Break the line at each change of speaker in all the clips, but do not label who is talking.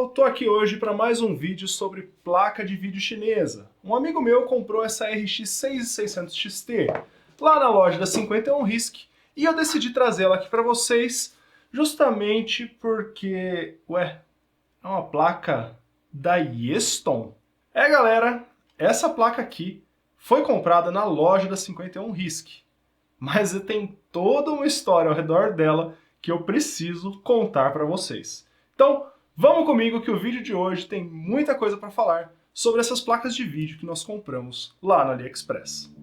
tô aqui hoje para mais um vídeo sobre placa de vídeo chinesa. Um amigo meu comprou essa RX 6600 XT lá na loja da 51 RISC e eu decidi trazê-la aqui para vocês justamente porque, é uma placa da Yeston? Galera, essa placa aqui foi comprada na loja da 51 RISC, mas tem toda uma história ao redor dela que eu preciso contar para vocês. Então, vamos comigo que o vídeo de hoje tem muita coisa para falar sobre essas placas de vídeo que nós compramos lá no AliExpress.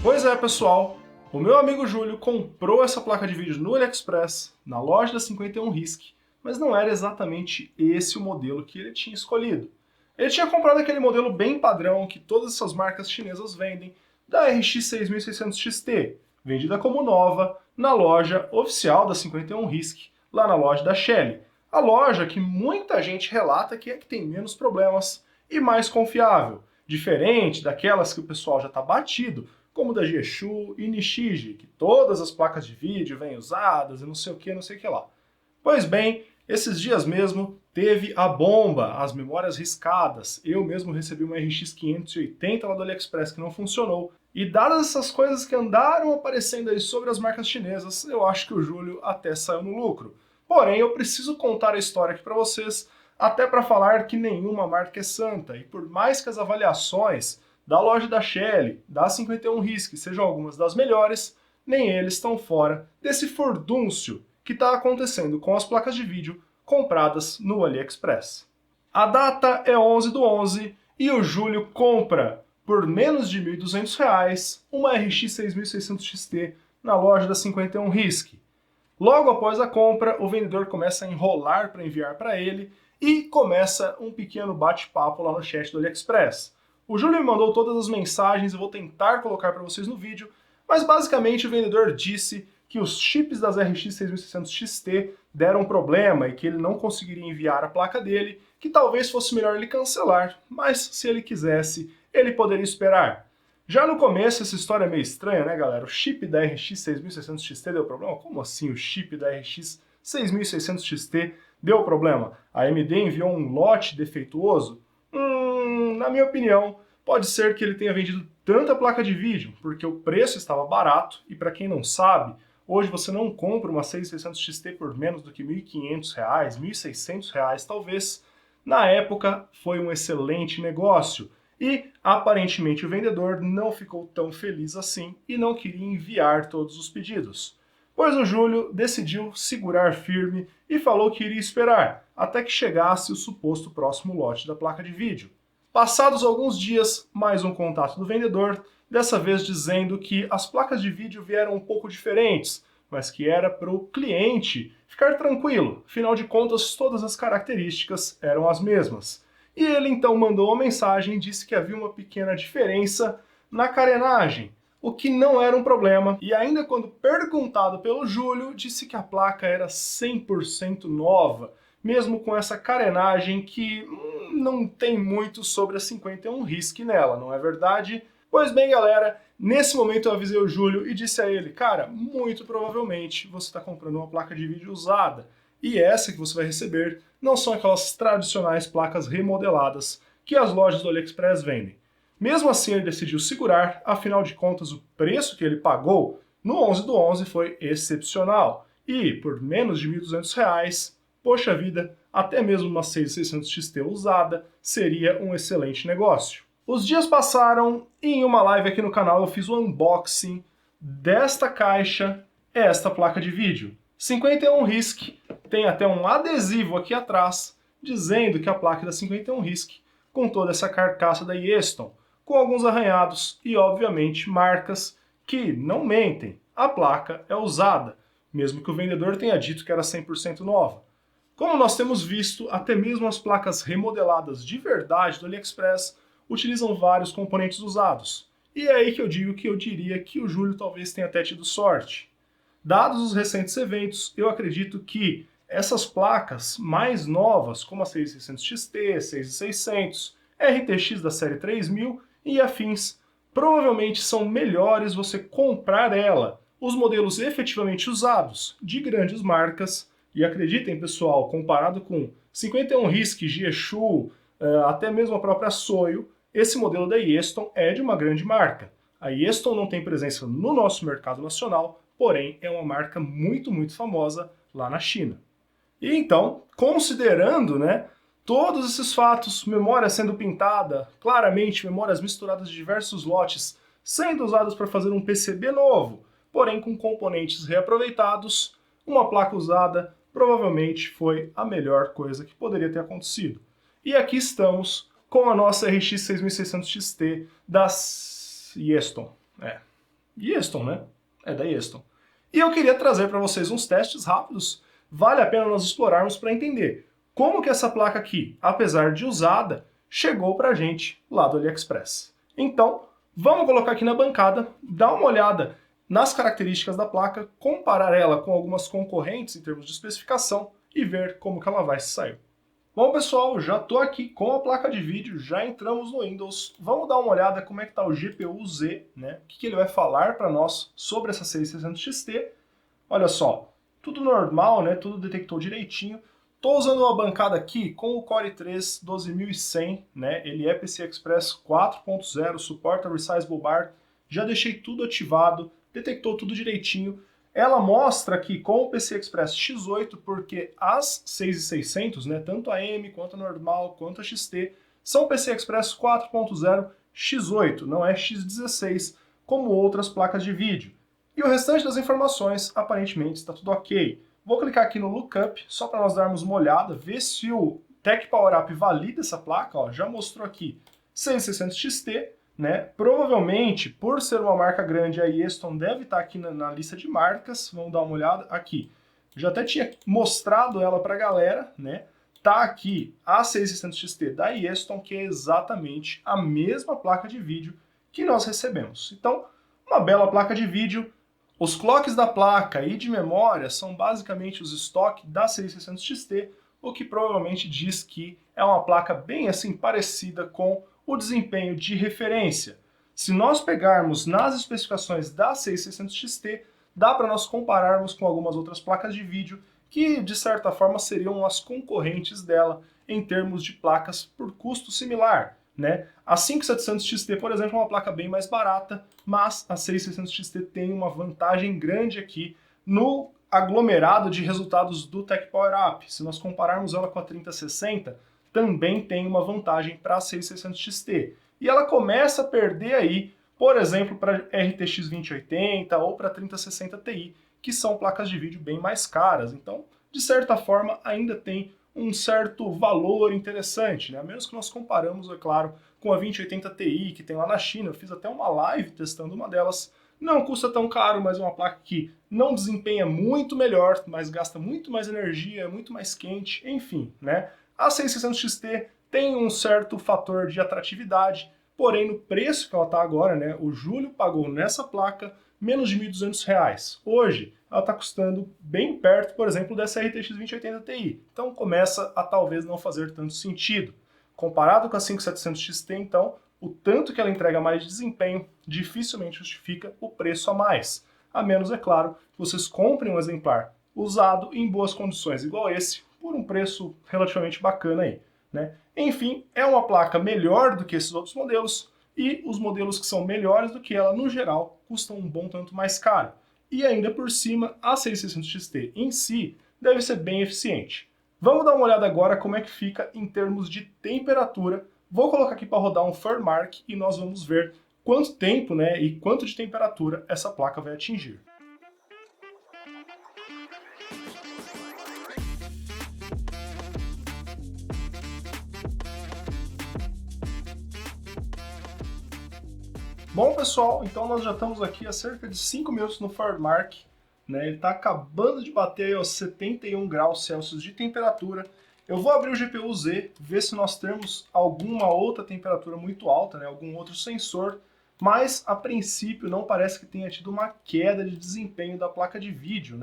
Pois é, pessoal, o meu amigo Júlio comprou essa placa de vídeo no AliExpress, na loja da 51 RISC, mas não era exatamente esse o modelo que ele tinha escolhido. Ele tinha comprado aquele modelo bem padrão que todas essas marcas chinesas vendem, da RX 6600 XT, vendida como nova na loja oficial da 51 RISC, lá na loja da Shelly. A loja que muita gente relata que é que tem menos problemas e mais confiável, diferente daquelas que o pessoal já está batido, como da Jieshu e Nishiji, que todas as placas de vídeo vêm usadas e não sei o que lá. Pois bem, esses dias mesmo teve a bomba, as memórias riscadas. Eu mesmo recebi uma RX 580 lá do AliExpress que não funcionou. E dadas essas coisas que andaram aparecendo aí sobre as marcas chinesas, eu acho que o Júlio até saiu no lucro. Porém, eu preciso contar a história aqui para vocês, até para falar que nenhuma marca é santa. E por mais que as avaliações da loja da Shelly, da 51 RISC sejam algumas das melhores, nem eles estão fora desse furdúncio que está acontecendo com as placas de vídeo compradas no AliExpress. A data é 11/11 e o Júlio compra por menos de R$ 1.200 uma RX 6600 XT na loja da 51 RISC. Logo após a compra, o vendedor começa a enrolar para enviar para ele e começa um pequeno bate-papo lá no chat do AliExpress. O Júlio me mandou todas as mensagens, eu vou tentar colocar para vocês no vídeo, mas basicamente o vendedor disse que os chips das RX 6600 XT deram problema e que ele não conseguiria enviar a placa dele, que talvez fosse melhor ele cancelar, mas se ele quisesse, ele poderia esperar. Já no começo, essa história é meio estranha, né, galera? O chip da RX 6600 XT deu problema? Como assim o chip da RX 6600 XT deu problema? A AMD enviou um lote defeituoso? Na minha opinião, pode ser que ele tenha vendido tanta placa de vídeo, porque o preço estava barato, e para quem não sabe, hoje você não compra uma 6600 XT por menos do que R$ 1.500, R$ 1.600 talvez. Na época foi um excelente negócio e aparentemente o vendedor não ficou tão feliz assim e não queria enviar todos os pedidos. Pois o Júlio decidiu segurar firme e falou que iria esperar até que chegasse o suposto próximo lote da placa de vídeo. Passados alguns dias, mais um contato do vendedor, dessa vez dizendo que as placas de vídeo vieram um pouco diferentes, mas que era para o cliente ficar tranquilo, afinal de contas todas as características eram as mesmas. E ele então mandou uma mensagem e disse que havia uma pequena diferença na carenagem, o que não era um problema, e ainda quando perguntado pelo Júlio, disse que a placa era 100% nova, mesmo com essa carenagem que não tem muito sobre a 51 RISC nela, não é verdade? Pois bem, galera, nesse momento eu avisei o Júlio e disse a ele, cara, muito provavelmente você está comprando uma placa de vídeo usada, e essa que você vai receber não são aquelas tradicionais placas remodeladas que as lojas do AliExpress vendem. Mesmo assim, ele decidiu segurar, afinal de contas o preço que ele pagou no 11/11 foi excepcional, e por menos de R$ 1.200, poxa vida, até mesmo uma 6600 XT usada seria um excelente negócio. Os dias passaram e em uma live aqui no canal eu fiz o unboxing desta caixa, esta placa de vídeo. 51 RISC, tem até um adesivo aqui atrás dizendo que a placa é da 51 RISC, com toda essa carcaça da Yeston, com alguns arranhados e obviamente marcas que não mentem, a placa é usada, mesmo que o vendedor tenha dito que era 100% nova. Como nós temos visto, até mesmo as placas remodeladas de verdade do AliExpress utilizam vários componentes usados. E é aí que eu digo que eu diria que o Júlio talvez tenha até tido sorte. Dados os recentes eventos, eu acredito que essas placas mais novas, como a 6600 XT, 6600, RTX da série 3000 e afins, provavelmente são melhores você comprar ela. Os modelos efetivamente usados, de grandes marcas, e acreditem pessoal, comparado com 51 RISC, G-Shoe, até mesmo a própria Soyo, esse modelo da Yeston é de uma grande marca. A Yeston não tem presença no nosso mercado nacional, porém é uma marca muito, muito famosa lá na China. E então, considerando, todos esses fatos, memória sendo pintada, claramente memórias misturadas de diversos lotes, sendo usadas para fazer um PCB novo, porém com componentes reaproveitados, uma placa usada provavelmente foi a melhor coisa que poderia ter acontecido. E aqui estamos com a nossa RX 6600 XT da Yeston. Yeston, né? É da Yeston. E eu queria trazer para vocês uns testes rápidos. Vale a pena nós explorarmos para entender como que essa placa aqui, apesar de usada, chegou para a gente lá do AliExpress. Então, vamos colocar aqui na bancada, dar uma olhada nas características da placa, comparar ela com algumas concorrentes em termos de especificação e ver como que ela vai se sair. Bom pessoal, já estou aqui com a placa de vídeo, já entramos no Windows, vamos dar uma olhada como é que está o GPU-Z, o que ele vai falar para nós sobre essa 6600 XT. Olha só, tudo normal, tudo detectou direitinho. Estou usando uma bancada aqui com o Core i3 12100, ele é PCI Express 4.0, suporta Resizable Bar, já deixei tudo ativado, detectou tudo direitinho. Ela mostra aqui com o PCI Express X8, porque as 6600, tanto a M quanto a normal, quanto a XT, são PCI Express 4.0 X8, não é X16, como outras placas de vídeo. E o restante das informações, aparentemente, está tudo ok. Vou clicar aqui no Lookup, só para nós darmos uma olhada, ver se o Tech Power Up valida essa placa. Ó, já mostrou aqui 6600 XT, Provavelmente, por ser uma marca grande, a Yeston deve estar aqui na lista de marcas. Vamos dar uma olhada aqui. Já até tinha mostrado ela para a galera, Tá aqui a 6600 XT da Yeston, que é exatamente a mesma placa de vídeo que nós recebemos. Então, uma bela placa de vídeo. Os clocks da placa e de memória são basicamente os estoques da 6600 XT, o que provavelmente diz que é uma placa bem assim parecida com o desempenho de referência. Se nós pegarmos nas especificações da 6600 XT, dá para nós compararmos com algumas outras placas de vídeo que, de certa forma, seriam as concorrentes dela em termos de placas por custo similar. A 5700 XT, por exemplo, é uma placa bem mais barata, mas a 6600 XT tem uma vantagem grande aqui no aglomerado de resultados do Tech Power Up. Se nós compararmos ela com a 3060, também tem uma vantagem para a 6600 XT. E ela começa a perder aí, por exemplo, para RTX 2080 ou para 3060 Ti, que são placas de vídeo bem mais caras. Então, de certa forma, ainda tem um certo valor interessante, A menos que nós comparamos, é claro, com a 2080 Ti, que tem lá na China. Eu fiz até uma live testando uma delas. Não custa tão caro, mas é uma placa que não desempenha muito melhor, mas gasta muito mais energia, é muito mais quente, enfim, A 6600 XT tem um certo fator de atratividade, porém no preço que ela está agora, o Júlio pagou nessa placa menos de R$ 1.200. Hoje, ela está custando bem perto, por exemplo, dessa RTX 2080 Ti. Então começa a talvez não fazer tanto sentido. Comparado com a 5700 XT, então, o tanto que ela entrega mais de desempenho dificilmente justifica o preço a mais. A menos, é claro, que vocês comprem um exemplar usado em boas condições, igual esse, por um preço relativamente bacana aí. Enfim, é uma placa melhor do que esses outros modelos, e os modelos que são melhores do que ela, no geral, custam um bom tanto mais caro. E ainda por cima, a 6600 XT em si deve ser bem eficiente. Vamos dar uma olhada agora como é que fica em termos de temperatura. Vou colocar aqui para rodar um Furmark e nós vamos ver quanto tempo e quanto de temperatura essa placa vai atingir. Bom pessoal, então nós já estamos aqui há cerca de 5 minutos no Furmark, Ele está acabando de bater aos 71 graus Celsius de temperatura. Eu vou abrir o GPU-Z, ver se nós temos alguma outra temperatura muito alta, algum outro sensor, mas a princípio não parece que tenha tido uma queda de desempenho da placa de vídeo,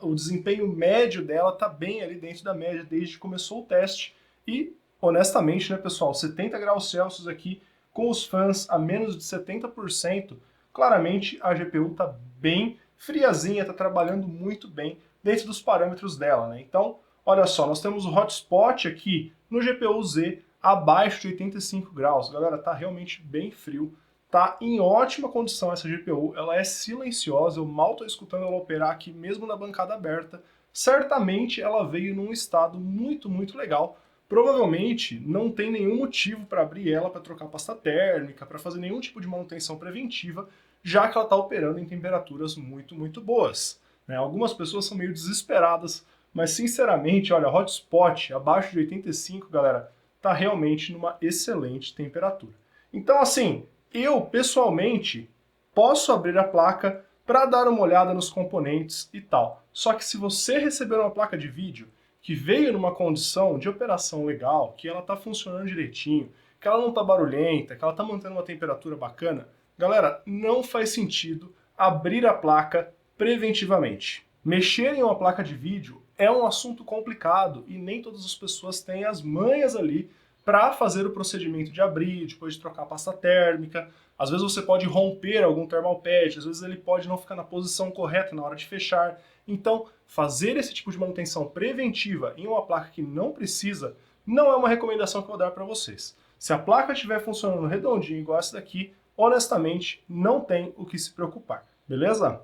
O desempenho médio dela está bem ali dentro da média desde que começou o teste, e honestamente, né, pessoal, 70 graus Celsius aqui, com os fãs a menos de 70%, claramente a GPU está bem friazinha, está trabalhando muito bem dentro dos parâmetros dela, né? Então, olha só, nós temos o hotspot aqui no GPU Z abaixo de 85 graus. Galera, tá realmente bem frio. Tá em ótima condição essa GPU, ela é silenciosa, eu mal estou escutando ela operar aqui mesmo na bancada aberta. Certamente ela veio num estado muito legal. Provavelmente não tem nenhum motivo para abrir ela, para trocar pasta térmica, para fazer nenhum tipo de manutenção preventiva, já que ela está operando em temperaturas muito boas, né? Algumas pessoas são meio desesperadas, mas sinceramente, olha, hotspot abaixo de 85, galera, tá realmente numa excelente temperatura. Então, assim, eu pessoalmente posso abrir a placa para dar uma olhada nos componentes e tal. Só que se você receber uma placa de vídeo que veio numa condição de operação legal, que ela está funcionando direitinho, que ela não está barulhenta, que ela está mantendo uma temperatura bacana, galera, não faz sentido abrir a placa preventivamente. Mexer em uma placa de vídeo é um assunto complicado e nem todas as pessoas têm as manhas ali para fazer o procedimento de abrir, depois de trocar a pasta térmica. Às vezes você pode romper algum thermal pad, às vezes ele pode não ficar na posição correta na hora de fechar. Então, fazer esse tipo de manutenção preventiva em uma placa que não precisa, não é uma recomendação que eu vou dar para vocês. Se a placa estiver funcionando redondinho igual essa daqui, honestamente, não tem o que se preocupar, beleza?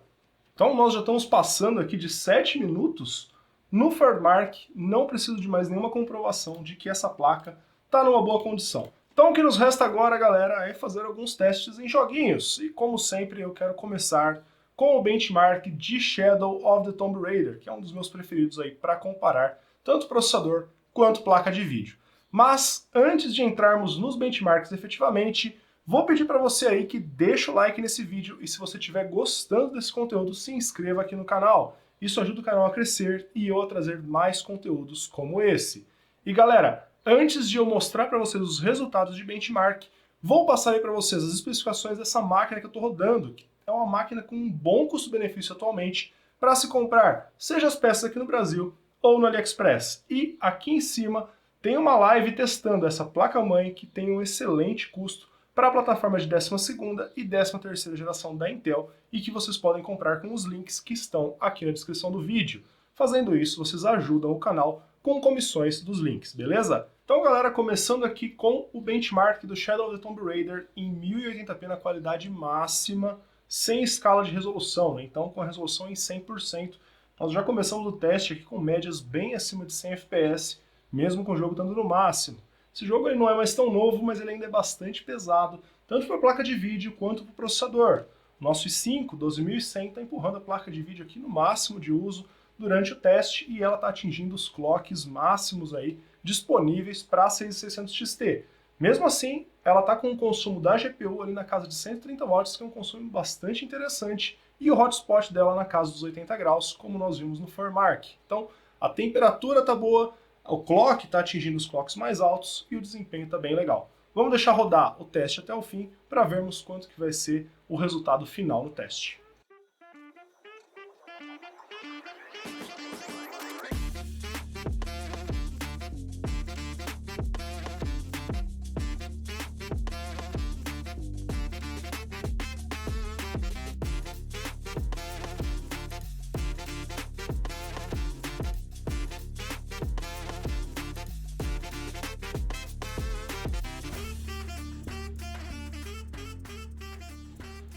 Então nós já estamos passando aqui de 7 minutos no Fairmark, não preciso de mais nenhuma comprovação de que essa placa está numa boa condição. Então o que nos resta agora, galera, é fazer alguns testes em joguinhos. E como sempre, eu quero começar com o benchmark de Shadow of the Tomb Raider, que é um dos meus preferidos aí para comparar tanto processador quanto placa de vídeo. Mas antes de entrarmos nos benchmarks efetivamente, vou pedir para você aí que deixa o like nesse vídeo e se você estiver gostando desse conteúdo, se inscreva aqui no canal. Isso ajuda o canal a crescer e eu a trazer mais conteúdos como esse. E galera, antes de eu mostrar para vocês os resultados de benchmark, vou passar aí para vocês as especificações dessa máquina que eu estou rodando, que é uma máquina com um bom custo-benefício atualmente para se comprar, seja as peças aqui no Brasil ou no AliExpress. E aqui em cima tem uma live testando essa placa-mãe que tem um excelente custo para a plataforma de 12ª e 13ª geração da Intel e que vocês podem comprar com os links que estão aqui na descrição do vídeo. Fazendo isso, vocês ajudam o canal com comissões dos links, beleza? Então, galera, começando aqui com o benchmark do Shadow of the Tomb Raider em 1080p na qualidade máxima, sem escala de resolução, né? Então com a resolução em 100%. Nós já começamos o teste aqui com médias bem acima de 100 FPS, mesmo com o jogo estando no máximo. Esse jogo ele não é mais tão novo, mas ele ainda é bastante pesado, tanto para a placa de vídeo quanto para o processador. O nosso i5 12100 está empurrando a placa de vídeo aqui no máximo de uso durante o teste e ela está atingindo os clocks máximos aí disponíveis para a 6600 XT. Mesmo assim, ela está com um consumo da GPU ali na casa de 130 watts, que é um consumo bastante interessante, e o hotspot dela na casa dos 80 graus, como nós vimos no Fairmark. Então, a temperatura está boa, o clock está atingindo os clocks mais altos e o desempenho está bem legal. Vamos deixar rodar o teste até o fim para vermos quanto que vai ser o resultado final no teste.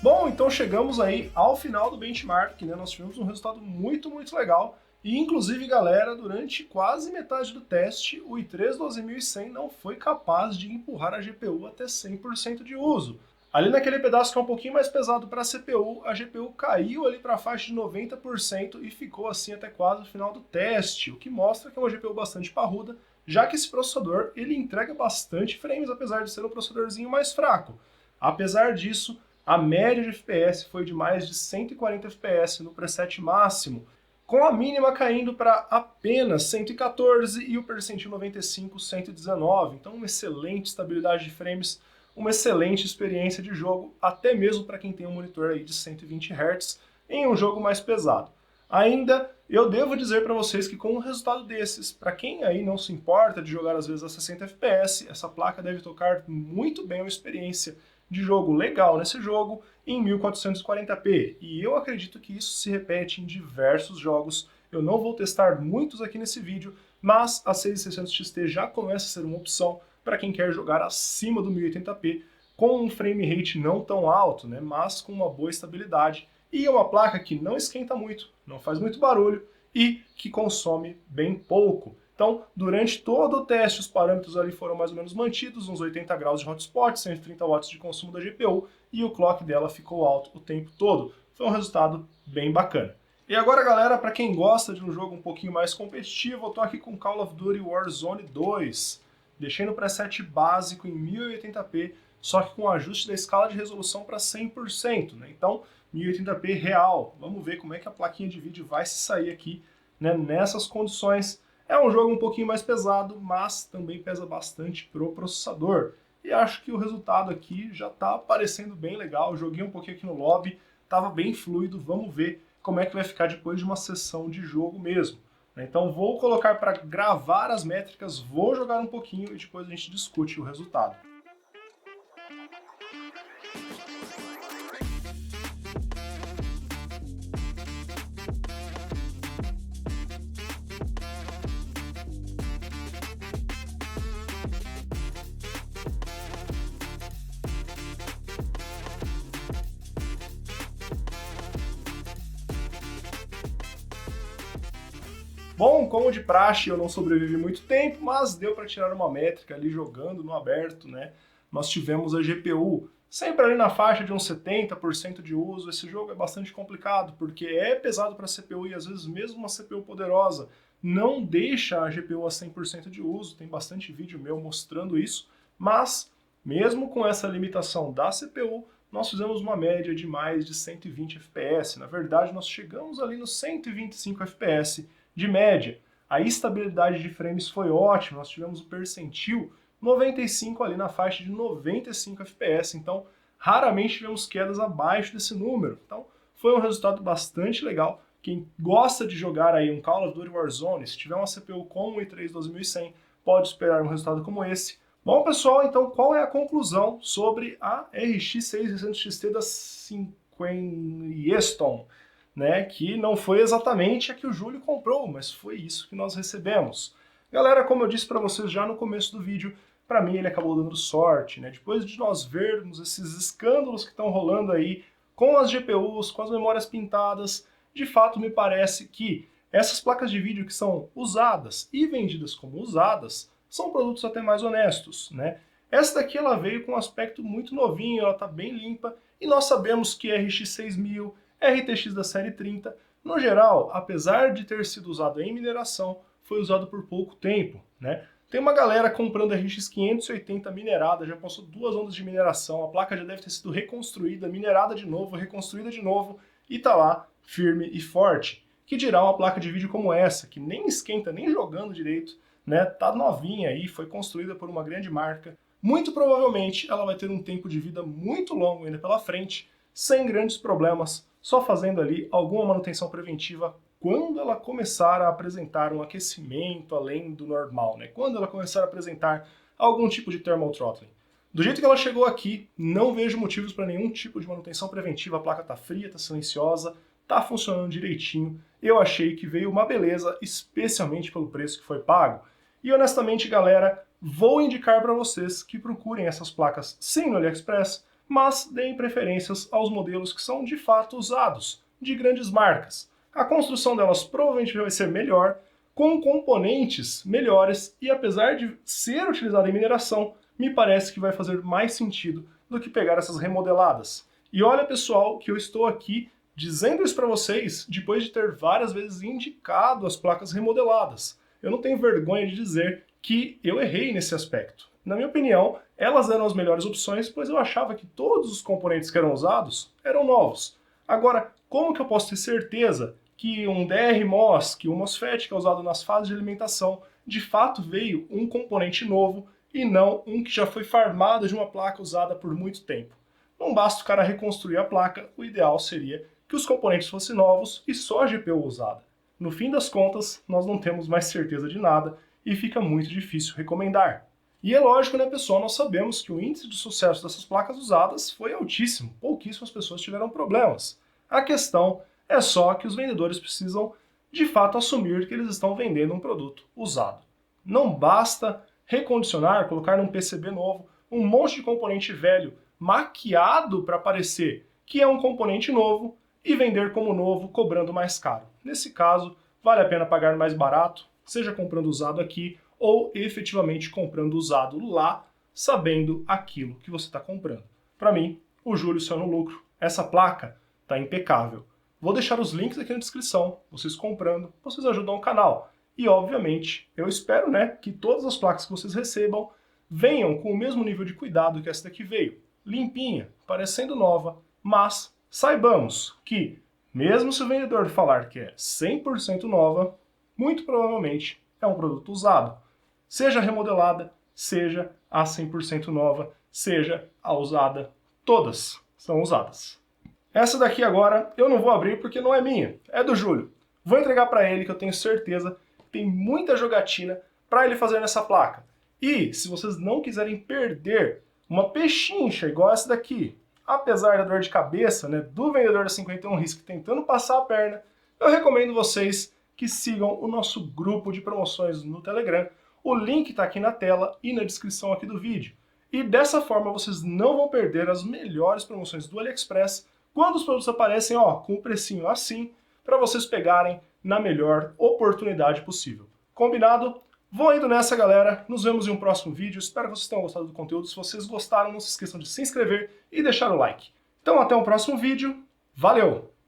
Bom, então chegamos aí ao final do benchmark, né? Nós tivemos um resultado muito legal. E inclusive, galera, durante quase metade do teste, o i3 12100 não foi capaz de empurrar a GPU até 100% de uso. Ali naquele pedaço que é um pouquinho mais pesado para a CPU, a GPU caiu ali para a faixa de 90% e ficou assim até quase o final do teste, o que mostra que é uma GPU bastante parruda, já que esse processador ele entrega bastante frames, apesar de ser um processadorzinho mais fraco. Apesar disso, a média de FPS foi de mais de 140 FPS no preset máximo, com a mínima caindo para apenas 114 e o percentil 95, 119. Então, uma excelente estabilidade de frames, uma excelente experiência de jogo, até mesmo para quem tem um monitor aí de 120 Hz em um jogo mais pesado. Ainda eu devo dizer para vocês que com um resultado desses, para quem aí não se importa de jogar às vezes a 60 FPS, essa placa deve tocar muito bem uma experiência de jogo legal nesse jogo em 1440p. E eu acredito que isso se repete em diversos jogos. Eu não vou testar muitos aqui nesse vídeo, mas a 6600 XT já começa a ser uma opção para quem quer jogar acima do 1080p, com um frame rate não tão alto, né, mas com uma boa estabilidade. E é uma placa que não esquenta muito, não faz muito barulho e que consome bem pouco. Então, durante todo o teste, os parâmetros ali foram mais ou menos mantidos, uns 80 graus de hotspot, 130 watts de consumo da GPU, e o clock dela ficou alto o tempo todo. Foi um resultado bem bacana. E agora, galera, para quem gosta de um jogo um pouquinho mais competitivo, eu tô aqui com Call of Duty Warzone 2. Deixei no preset básico em 1080p, só que com ajuste da escala de resolução para 100%, né? Então, 1080p real. Vamos ver como é que a plaquinha de vídeo vai se sair aqui, né, nessas condições. É um jogo um pouquinho mais pesado, mas também pesa bastante pro processador. E acho que o resultado aqui já tá parecendo bem legal. Joguei um pouquinho aqui no lobby, tava bem fluido. Vamos ver como é que vai ficar depois de uma sessão de jogo mesmo. Então vou colocar para gravar as métricas, vou jogar um pouquinho e depois a gente discute o resultado. Bom, como de praxe, eu não sobrevivi muito tempo, mas deu para tirar uma métrica ali jogando no aberto, né? Nós tivemos a GPU sempre ali na faixa de uns 70% de uso. Esse jogo é bastante complicado, porque é pesado para a CPU e às vezes mesmo uma CPU poderosa não deixa a GPU a 100% de uso. Tem bastante vídeo meu mostrando isso, mas mesmo com essa limitação da CPU, nós fizemos uma média de mais de 120 FPS. Na verdade, nós chegamos ali nos 125 FPS de média. A estabilidade de frames foi ótima, nós tivemos o percentil 95 ali na faixa de 95 FPS, então raramente tivemos quedas abaixo desse número. Então foi um resultado bastante legal. Quem gosta de jogar aí um Call of Duty Warzone, se tiver uma CPU com um i3 12100, pode esperar um resultado como esse. Bom, pessoal, então qual é a conclusão sobre a RX 6600 XT da Cinquentin? Né, que não foi exatamente a que o Júlio comprou, mas foi isso que nós recebemos. Galera, como eu disse para vocês já no começo do vídeo, para mim ele acabou dando sorte, né? Depois de nós vermos esses escândalos que estão rolando aí com as GPUs, com as memórias pintadas, de fato me parece que essas placas de vídeo que são usadas e vendidas como usadas são produtos até mais honestos, né? Essa daqui ela veio com um aspecto muito novinho, ela está bem limpa, e nós sabemos que RX 6000, RTX da série 30, no geral, apesar de ter sido usado em mineração, foi usado por pouco tempo, né? Tem uma galera comprando RX 580 minerada, já passou 2 ondas de mineração, a placa já deve ter sido reconstruída, minerada de novo, reconstruída de novo, e tá lá, firme e forte. Que dirá uma placa de vídeo como essa, que nem esquenta, nem jogando direito, né? Tá novinha aí, foi construída por uma grande marca. Muito provavelmente ela vai ter um tempo de vida muito longo ainda pela frente, sem grandes problemas, só fazendo ali alguma manutenção preventiva quando ela começar a apresentar um aquecimento além do normal, né? Quando ela começar a apresentar algum tipo de thermal throttling. Do jeito que ela chegou aqui, não vejo motivos para nenhum tipo de manutenção preventiva, a placa tá fria, tá silenciosa, tá funcionando direitinho. Eu achei que veio uma beleza, especialmente pelo preço que foi pago. E honestamente, galera, vou indicar para vocês que procurem essas placas sim no AliExpress, mas deem preferências aos modelos que são de fato usados, de grandes marcas. A construção delas provavelmente vai ser melhor, com componentes melhores, e apesar de ser utilizada em mineração, me parece que vai fazer mais sentido do que pegar essas remodeladas. E olha, pessoal, que eu estou aqui dizendo isso para vocês depois de ter várias vezes indicado as placas remodeladas. Eu não tenho vergonha de dizer que eu errei nesse aspecto. Na minha opinião, elas eram as melhores opções, pois eu achava que todos os componentes que eram usados eram novos. Agora, como que eu posso ter certeza que um DR-MOS, que o MOSFET que é usado nas fases de alimentação, de fato veio um componente novo e não um que já foi farmado de uma placa usada por muito tempo? Não basta o cara reconstruir a placa, o ideal seria que os componentes fossem novos e só a GPU usada. No fim das contas, nós não temos mais certeza de nada e fica muito difícil recomendar. E é lógico, né, pessoal, nós sabemos que o índice de sucesso dessas placas usadas foi altíssimo, pouquíssimas pessoas tiveram problemas. A questão é só que os vendedores precisam, de fato, assumir que eles estão vendendo um produto usado. Não basta recondicionar, colocar num PCB novo, um monte de componente velho maquiado para parecer que é um componente novo e vender como novo, cobrando mais caro. Nesse caso, vale a pena pagar mais barato, seja comprando usado aqui ou efetivamente comprando usado lá, sabendo aquilo que você está comprando. Para mim, o Júlio saiu no lucro. Essa placa está impecável. Vou deixar os links aqui na descrição. Vocês comprando, vocês ajudam o canal. E, obviamente, eu espero, né, que todas as placas que vocês recebam venham com o mesmo nível de cuidado que essa daqui veio. Limpinha, parecendo nova, mas saibamos que, mesmo se o vendedor falar que é 100% nova, muito provavelmente é um produto usado. Seja remodelada, seja a 100% nova, seja a usada, todas são usadas. Essa daqui agora eu não vou abrir porque não é minha, é do Júlio. Vou entregar para ele que eu tenho certeza que tem muita jogatina para ele fazer nessa placa. E se vocês não quiserem perder uma pechincha igual essa daqui, apesar da dor de cabeça, né, do vendedor da 51 RISC tentando passar a perna, eu recomendo vocês que sigam o nosso grupo de promoções no Telegram. O link está aqui na tela e na descrição aqui do vídeo. E dessa forma vocês não vão perder as melhores promoções do AliExpress quando os produtos aparecem, ó, com o precinho assim, para vocês pegarem na melhor oportunidade possível. Combinado? Vou indo nessa, galera. Nos vemos em um próximo vídeo. Espero que vocês tenham gostado do conteúdo. Se vocês gostaram, não se esqueçam de se inscrever e deixar o like. Então até o próximo vídeo. Valeu!